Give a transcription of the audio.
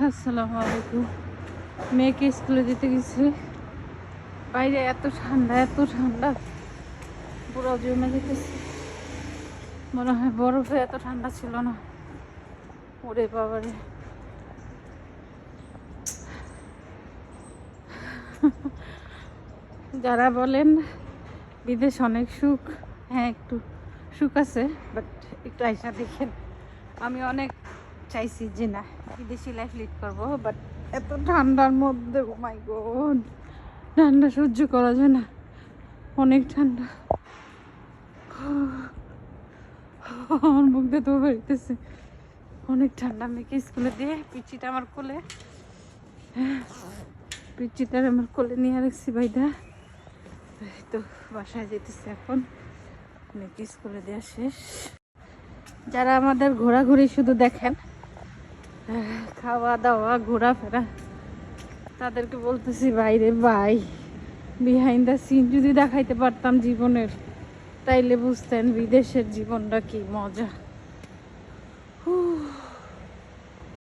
আসসালামু আলাইকুম। মেয়েকে স্কুলে দিতে গেছি। বাইরে এত ঠান্ডা পুরো জমে যেতেছে। মনে হয় বরফে এত ঠান্ডা ছিল না। ওরে বাবারে, যারা বলেন বিদেশ অনেক সুখ, হ্যাঁ একটু সুখ আছে, বাট একটু আইসা দেখেন। আমি অনেক চাইছি যে না বিদেশি লাইফ লিড করবো, বাট এত ঠান্ডার মধ্যে ও মাই গড, ঠান্ডা সহ্য করা যায় না, অনেক ঠান্ডা। আমার মুখ দিয়ে তো বেরোতেছে, অনেক ঠান্ডা। মেয়েকে স্কুলে দিয়ে পিচিটা আমার কোলে, পিচিটার আমার কোলে নিয়ে রাখছি ভাইদা। তো বাসায় যেতেছে এখন, মেয়েকে স্কুলে দেওয়া শেষ। যারা আমাদের ঘোরাঘুরি শুধু দেখেন, খাওয়া দাওয়া ঘোরাফেরা, তাদেরকে বলতেছি বাইরে বাই, বিহাইন্ড দ্য সিন যদি দেখাইতে পারতাম জীবনের, তাইলে বুঝতেন বিদেশের জীবনটা কি মজা।